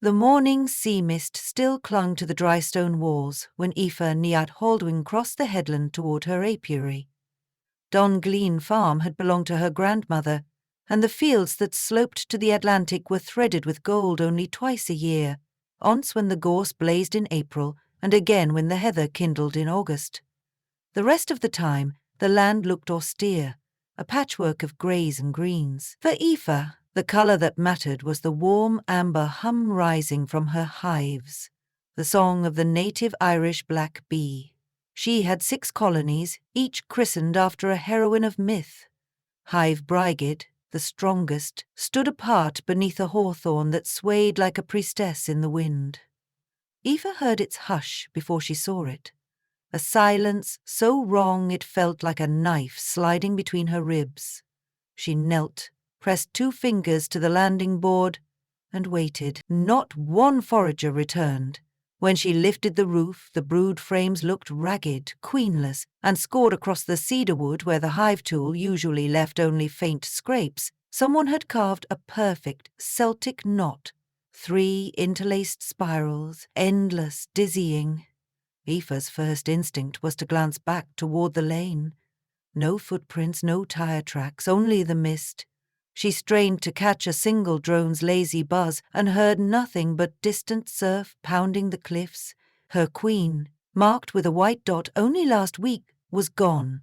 The morning sea mist still clung to the dry stone walls when Aoife and Niat Haldwyn crossed the headland toward her apiary. Dongleen Farm had belonged to her grandmother, and the fields that sloped to the Atlantic were threaded with gold only twice a year, once when the gorse blazed in April and again when the heather kindled in August. The rest of the time, the land looked austere, a patchwork of greys and greens. For Aoife, the colour that mattered was the warm amber hum rising from her hives, the song of the native Irish black bee. She had 6 colonies, each christened after a heroine of myth. Hive Brigid, the strongest, stood apart beneath a hawthorn that swayed like a priestess in the wind. Aoife heard its hush before she saw it, a silence so wrong it felt like a knife sliding between her ribs. She knelt, pressed 2 fingers to the landing board, and waited. Not one forager returned. When she lifted the roof, the brood frames looked ragged, queenless, and scored across the cedar wood where the hive tool usually left only faint scrapes. Someone had carved a perfect Celtic knot, 3 interlaced spirals, endless, dizzying. Aoife's first instinct was to glance back toward the lane. No footprints, no tire tracks, only the mist. She strained to catch a single drone's lazy buzz and heard nothing but distant surf pounding the cliffs. Her queen, marked with a white dot only last week, was gone.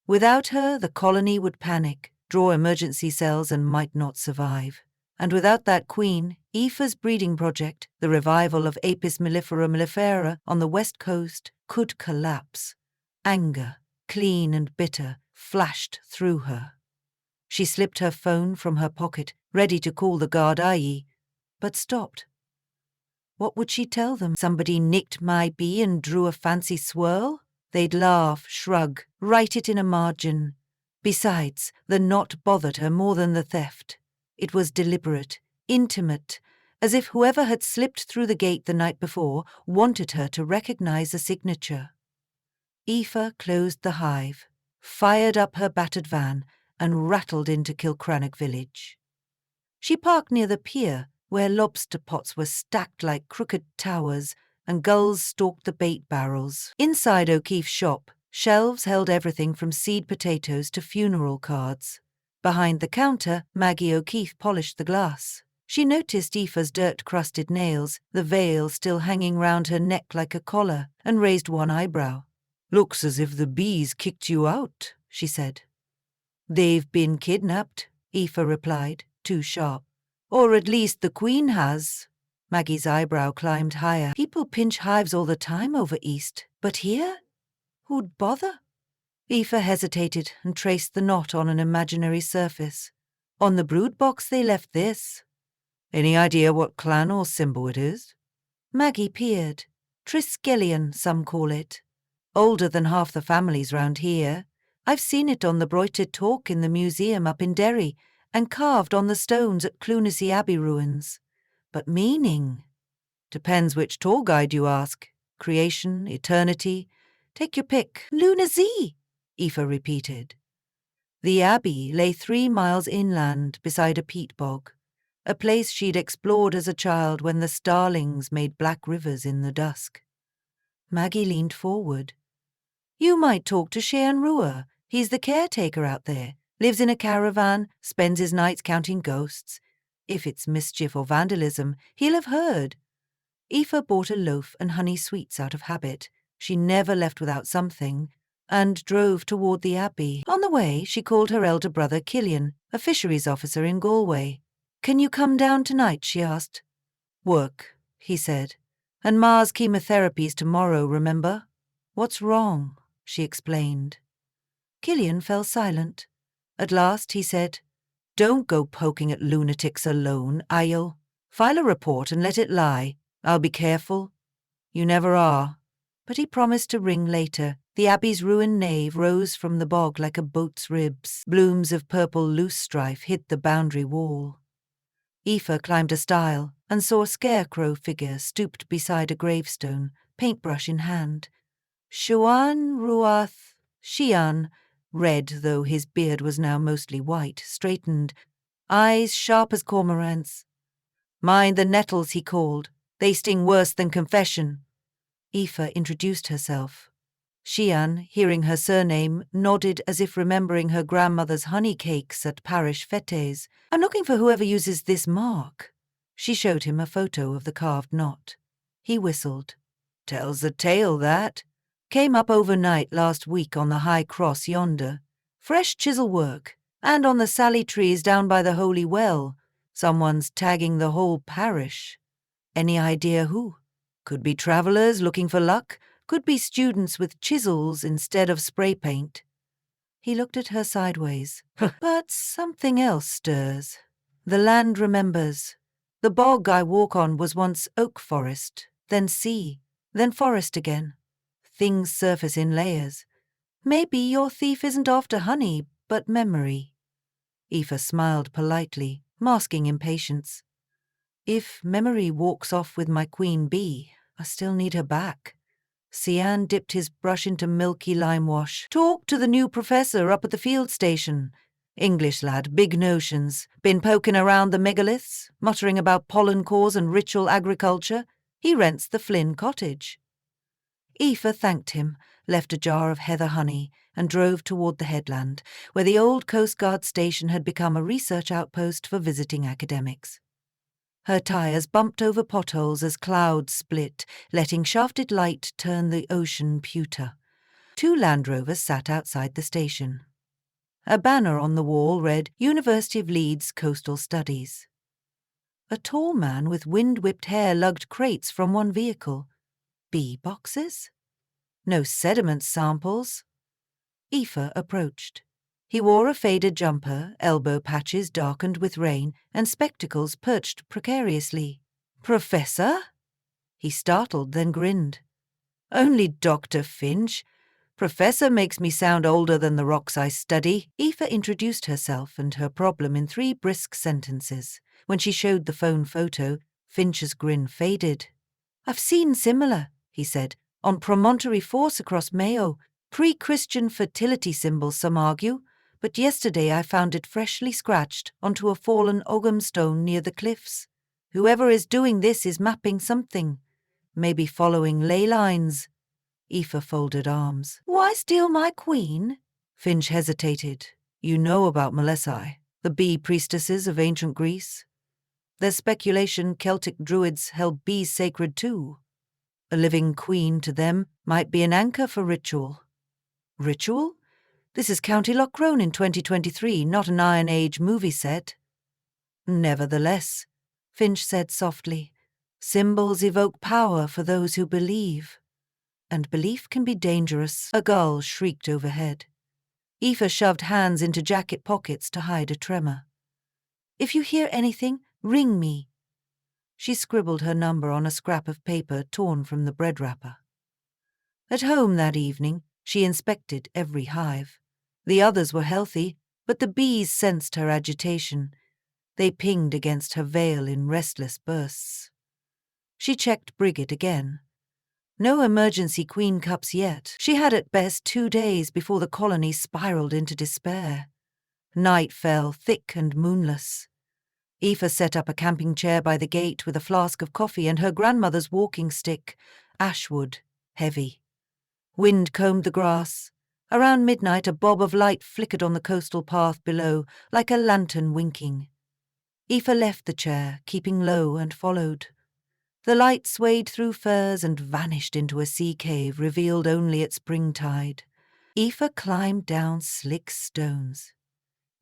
Without her, the colony would panic, draw emergency cells and might not survive. And without that queen, Aoife's breeding project, the revival of Apis mellifera mellifera on the west coast, could collapse. Anger, clean and bitter, flashed through her. She slipped her phone from her pocket, ready to call the Gardaí, but stopped. What would she tell them? Somebody nicked my bee and drew a fancy swirl? They'd laugh, shrug, write it in a margin. Besides, the knot bothered her more than the theft. It was deliberate, intimate, as if whoever had slipped through the gate the night before wanted her to recognize a signature. Aoife closed the hive, fired up her battered van, and rattled into Kilcrannock village. She parked near the pier, where lobster pots were stacked like crooked towers and gulls stalked the bait barrels. Inside O'Keefe's shop, shelves held everything from seed potatoes to funeral cards. Behind the counter, Maggie O'Keefe polished the glass. She noticed Aoife's dirt-crusted nails, the veil still hanging round her neck like a collar, and raised one eyebrow. "Looks as if the bees kicked you out," she said. "They've been kidnapped," Aoife replied, too sharp. "Or at least the Queen has." Maggie's eyebrow climbed higher. People pinch hives all the time over East, but here? Who'd bother? Aoife hesitated and traced the knot on an imaginary surface. On the brood box they left this. "Any idea what clan or symbol it is?" Maggie peered. Triskelion, some call it. Older than half the families round here. I've seen it on the broidered torque in the museum up in Derry and carved on the stones at Cluniacy Abbey ruins. But meaning? Depends which tour guide you ask. Creation, eternity. Take your pick. Lunacy, Aoife repeated. The abbey lay 3 miles inland beside a peat bog, a place she'd explored as a child when the starlings made black rivers in the dusk. Maggie leaned forward. "You might talk to Shean Rua. He's the caretaker out there, lives in a caravan, spends his nights counting ghosts. If it's mischief or vandalism, he'll have heard." Aoife bought a loaf and honey sweets out of habit. She never left without something, and drove toward the abbey. On the way, she called her elder brother Killian, a fisheries officer in Galway. "Can you come down tonight?" she asked. "Work," he said. "And Ma's chemotherapy's tomorrow, remember?" "What's wrong?" she explained. Killian fell silent. At last he said, "Don't go poking at lunatics alone, Ayo. File a report and let it lie. I'll be careful." "You never are." But he promised to ring later. The abbey's ruined nave rose from the bog like a boat's ribs. Blooms of purple loosestrife hid the boundary wall. Aoife climbed a stile and saw a scarecrow figure stooped beside a gravestone, paintbrush in hand. Shean Ruath Shean, red though his beard was now mostly white, straightened, eyes sharp as cormorants. Mind the nettles, he called. They sting worse than confession. Aoife introduced herself. Shian, hearing her surname, nodded as if remembering her grandmother's honey cakes at parish fêtes. I'm looking for whoever uses this mark. She showed him a photo of the carved knot. He whistled. Tells the tale, that. Came up overnight last week on the high cross yonder. Fresh chisel work. And on the sally trees down by the holy well. Someone's tagging the whole parish. Any idea who? Could be travellers looking for luck. Could be students with chisels instead of spray paint. He looked at her sideways. But something else stirs. The land remembers. The bog I walk on was once oak forest, then sea, then forest again. Things surface in layers. Maybe your thief isn't after honey, but memory. Aoife smiled politely, masking impatience. If memory walks off with my queen bee, I still need her back. Sian dipped his brush into milky lime wash. Talk to the new professor up at the field station. English lad, big notions. Been poking around the megaliths, muttering about pollen cores and ritual agriculture. He rents the Flynn cottage. Aoife thanked him, left a jar of heather honey, and drove toward the headland, where the old Coast Guard station had become a research outpost for visiting academics. Her tyres bumped over potholes as clouds split, letting shafted light turn the ocean pewter. 2 Land Rovers sat outside the station. A banner on the wall read University of Leeds Coastal Studies. A tall man with wind-whipped hair lugged crates from one vehicle. Bee boxes? No sediment samples. Aoife approached. He wore a faded jumper, elbow patches darkened with rain, and spectacles perched precariously. Professor? He startled, then grinned. Only Dr. Finch. Professor makes me sound older than the rocks I study. Aoife introduced herself and her problem in 3 brisk sentences. When she showed the phone photo, Finch's grin faded. I've seen similar, he said, on Promontory Force across Mayo. Pre-Christian fertility symbol, some argue. But yesterday I found it freshly scratched onto a fallen Ogham stone near the cliffs. Whoever is doing this is mapping something. Maybe following ley lines. Aoife folded arms. Why steal my queen? Finch hesitated. You know about Melessi, the bee priestesses of ancient Greece? There's speculation Celtic druids held bees sacred too. A living queen to them might be an anchor for ritual. Ritual? This is County Loughroan in 2023, not an Iron Age movie set. Nevertheless, Finch said softly, symbols evoke power for those who believe. And belief can be dangerous, a gull shrieked overhead. Aoife shoved hands into jacket pockets to hide a tremor. If you hear anything, ring me. She scribbled her number on a scrap of paper torn from the bread wrapper. At home that evening, she inspected every hive. The others were healthy, but the bees sensed her agitation. They pinged against her veil in restless bursts. She checked Brigid again. No emergency queen cups yet. She had at best 2 days before the colony spiraled into despair. Night fell, thick and moonless. Aoife set up a camping chair by the gate with a flask of coffee and her grandmother's walking stick, ashwood, heavy. Wind combed the grass. Around midnight a bob of light flickered on the coastal path below, like a lantern winking. Aoife left the chair, keeping low, and followed. The light swayed through firs and vanished into a sea cave revealed only at springtide. Aoife climbed down slick stones.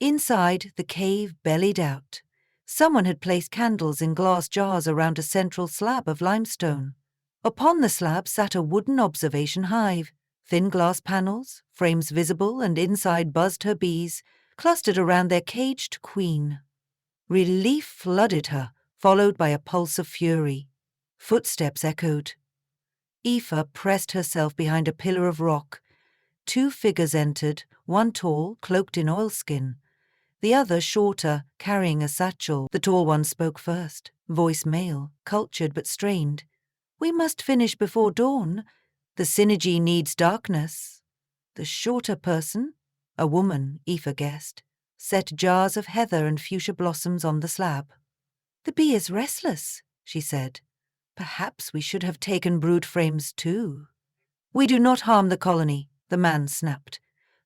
Inside, the cave bellied out. Someone had placed candles in glass jars around a central slab of limestone. Upon the slab sat a wooden observation hive. Thin glass panels, frames visible, and inside buzzed her bees, clustered around their caged queen. Relief flooded her, followed by a pulse of fury. Footsteps echoed. Aoife pressed herself behind a pillar of rock. 2 figures entered, one tall, cloaked in oilskin. The other shorter, carrying a satchel. The tall one spoke first, voice male, cultured but strained. We must finish before dawn. The synergy needs darkness. The shorter person, a woman, Aoife guessed, set jars of heather and fuchsia blossoms on the slab. "The bee is restless," she said. "Perhaps we should have taken brood frames too." "We do not harm the colony," the man snapped.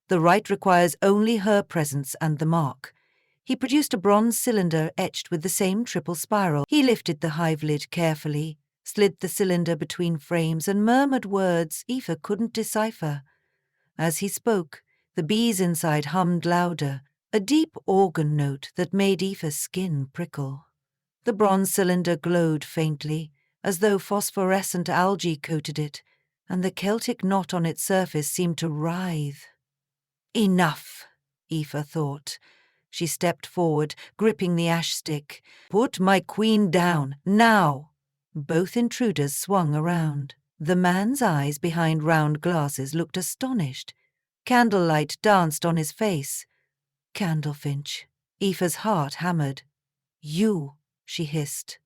"The rite requires only her presence and the mark." He produced a bronze cylinder etched with the same triple spiral. He lifted the hive lid carefully, slid the cylinder between frames, and murmured words Aoife couldn't decipher. As he spoke, the bees inside hummed louder, a deep organ note that made Aoife's skin prickle. The bronze cylinder glowed faintly, as though phosphorescent algae coated it, and the Celtic knot on its surface seemed to writhe. "Enough," Aoife thought. She stepped forward, gripping the ash stick. "Put my queen down, now!" Both intruders swung around. The man's eyes behind round glasses looked astonished. Candlelight danced on his face. "Candlefinch." Aoife's heart hammered. "You," she hissed.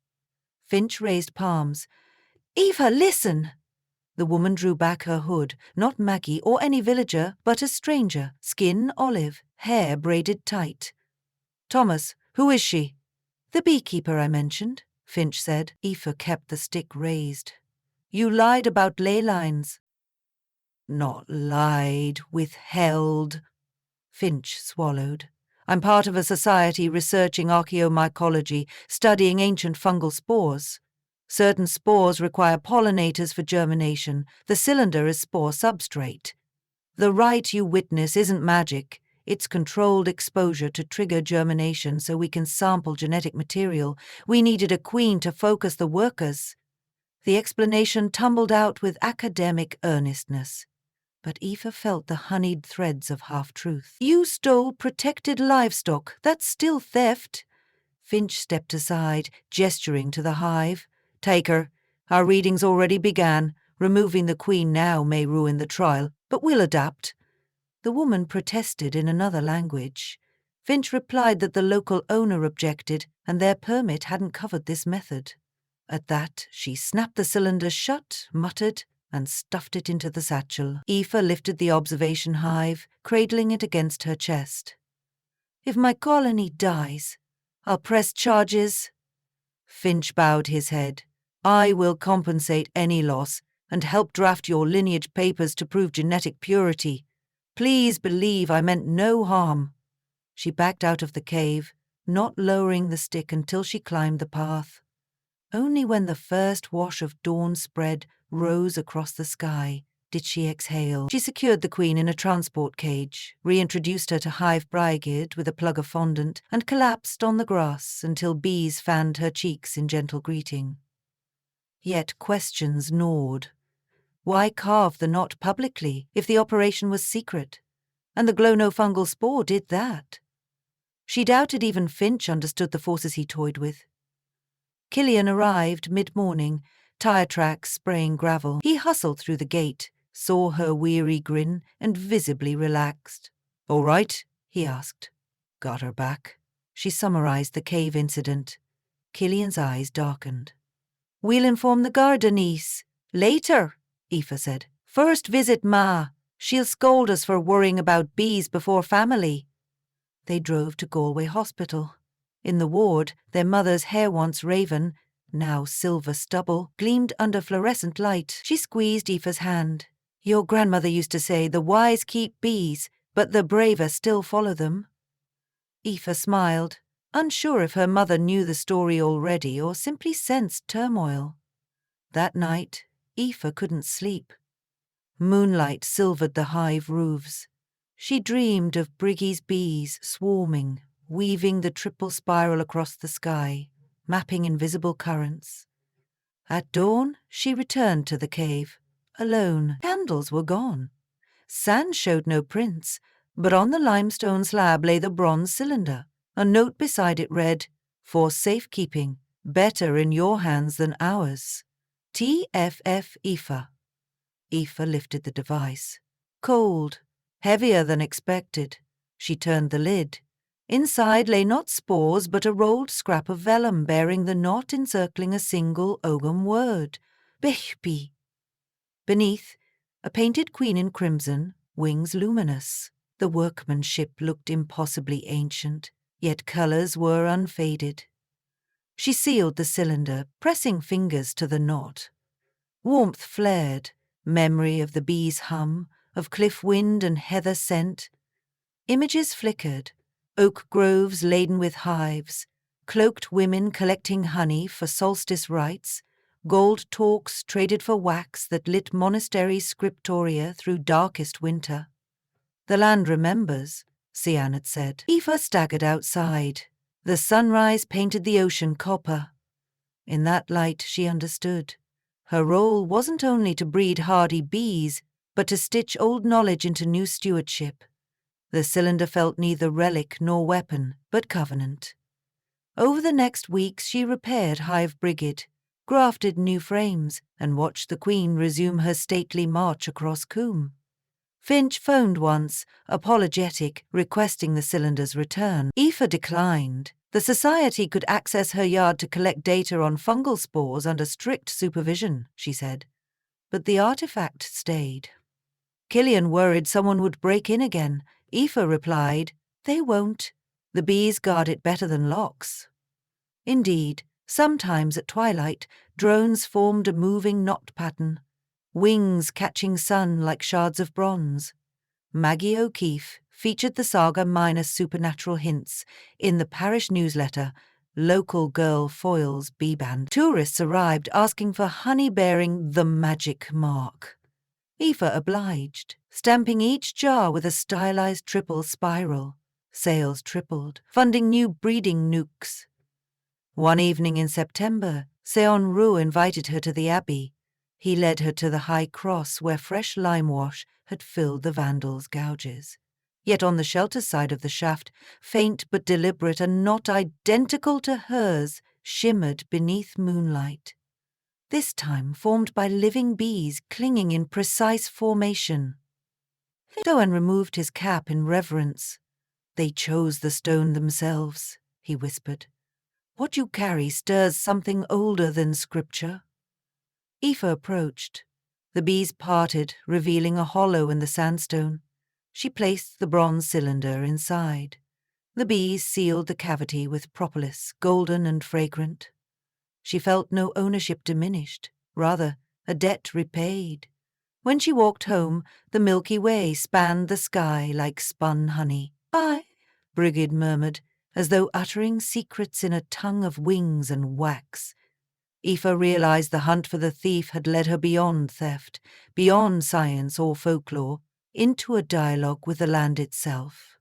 Finch raised palms. "Aoife, listen!" The woman drew back her hood, not Maggie or any villager, but a stranger, skin olive, hair braided tight. "Thomas, who is she?" "The beekeeper I mentioned," Finch said. Aoife kept the stick raised. "You lied about ley lines." "Not lied, withheld." Finch swallowed. "I'm part of a society researching archaeomycology, studying ancient fungal spores. Certain spores require pollinators for germination. The cylinder is spore substrate. The rite you witness isn't magic. It's controlled exposure to trigger germination so we can sample genetic material. We needed a queen to focus the workers." The explanation tumbled out with academic earnestness. But Aoife felt the honeyed threads of half-truth. "You stole protected livestock. That's still theft." Finch stepped aside, gesturing to the hive. "Take her. Our readings already began. Removing the queen now may ruin the trial, but we'll adapt." The woman protested in another language. Finch replied that the local owner objected, and their permit hadn't covered this method. At that, she snapped the cylinder shut, muttered, and stuffed it into the satchel. Aoife lifted the observation hive, cradling it against her chest. "If my colony dies, I'll press charges." Finch bowed his head. "I will compensate any loss and help draft your lineage papers to prove genetic purity. Please believe I meant no harm." She backed out of the cave, not lowering the stick until she climbed the path. Only when the first wash of dawn spread rose across the sky did she exhale. She secured the queen in a transport cage, reintroduced her to Hive Brigid with a plug of fondant, and collapsed on the grass until bees fanned her cheeks in gentle greeting. Yet questions gnawed. Why carve the knot publicly if the operation was secret? And the glow-no-fungal spore did that. She doubted even Finch understood the forces he toyed with. Killian arrived mid-morning, tire tracks spraying gravel. He hustled through the gate, saw her weary grin, and visibly relaxed. "All right?" he asked. "Got her back." She summarized the cave incident. Killian's eyes darkened. "We'll inform the Garda niece. Later," Aoife said. "First visit Ma. She'll scold us for worrying about bees before family." They drove to Galway Hospital. In the ward, their mother's hair once raven, now silver stubble, gleamed under fluorescent light. She squeezed Aoife's hand. "Your grandmother used to say the wise keep bees, but the braver still follow them." Aoife smiled, unsure if her mother knew the story already or simply sensed turmoil. That night, Aoife couldn't sleep. Moonlight silvered the hive roofs. She dreamed of Briggy's bees swarming, weaving the triple spiral across the sky, mapping invisible currents. At dawn, she returned to the cave, alone. Candles were gone. Sand showed no prints, but on the limestone slab lay the bronze cylinder. A note beside it read, "For safekeeping, better in your hands than ours. TFF Aoife." Aoife lifted the device. Cold, heavier than expected. She turned the lid. Inside lay not spores but a rolled scrap of vellum bearing the knot encircling a single Ogham word, Bechbi. Beneath, a painted queen in crimson, wings luminous. The workmanship looked impossibly ancient, yet colours were unfaded. She sealed the cylinder, pressing fingers to the knot. Warmth flared, memory of the bee's hum, of cliff wind and heather scent. Images flickered, oak groves laden with hives, cloaked women collecting honey for solstice rites, gold talks traded for wax that lit monastery scriptoria through darkest winter. The land remembers, Sian had said. Aoife staggered outside. The sunrise painted the ocean copper. In that light she understood. Her role wasn't only to breed hardy bees, but to stitch old knowledge into new stewardship. The cylinder felt neither relic nor weapon, but covenant. Over the next weeks she repaired hive brigade, grafted new frames, and watched the Queen resume her stately march across Coombe. Finch phoned once, apologetic, requesting the cylinder's return. Aoife declined. The Society could access her yard to collect data on fungal spores under strict supervision, she said. But the artifact stayed. Killian worried someone would break in again. Aoife replied, "They won't. The bees guard it better than locks." Indeed, sometimes at twilight, drones formed a moving knot pattern, wings catching sun like shards of bronze. Maggie O'Keefe featured the saga minus supernatural hints in the parish newsletter, Local Girl Foils Bee Band. Tourists arrived asking for honey bearing the magic mark. Aoife obliged, stamping each jar with a stylized triple spiral. Sales tripled, funding new breeding nooks. One evening in September, Seon Rue invited her to the abbey. He led her to the high cross where fresh lime wash had filled the vandals' gouges. Yet on the shelter side of the shaft, faint but deliberate and not identical to hers, shimmered beneath moonlight. This time formed by living bees clinging in precise formation. Doan removed his cap in reverence. "They chose the stone themselves," he whispered. "What you carry stirs something older than scripture." Aoife approached. The bees parted, revealing a hollow in the sandstone. She placed the bronze cylinder inside. The bees sealed the cavity with propolis, golden and fragrant. She felt no ownership diminished, rather, a debt repaid. When she walked home, the Milky Way spanned the sky like spun honey. "I," Brigid murmured, as though uttering secrets in a tongue of wings and wax. Aoife realized the hunt for the thief had led her beyond theft, beyond science or folklore, into a dialogue with the land itself.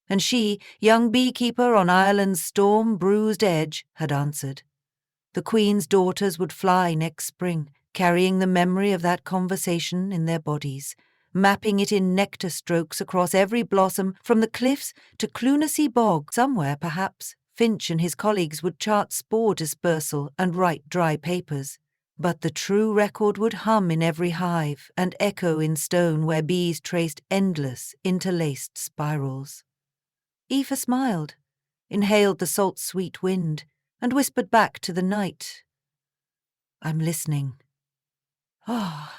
And she, young beekeeper on Ireland's storm-bruised edge, had answered. The Queen's daughters would fly next spring, carrying the memory of that conversation in their bodies, mapping it in nectar strokes across every blossom from the cliffs to Clunacy Bog. Somewhere, perhaps, Finch and his colleagues would chart spore dispersal and write dry papers. But the true record would hum in every hive and echo in stone where bees traced endless, interlaced spirals. Aoife smiled, inhaled the salt-sweet wind, and whispered back to the night, "I'm listening." "Ah,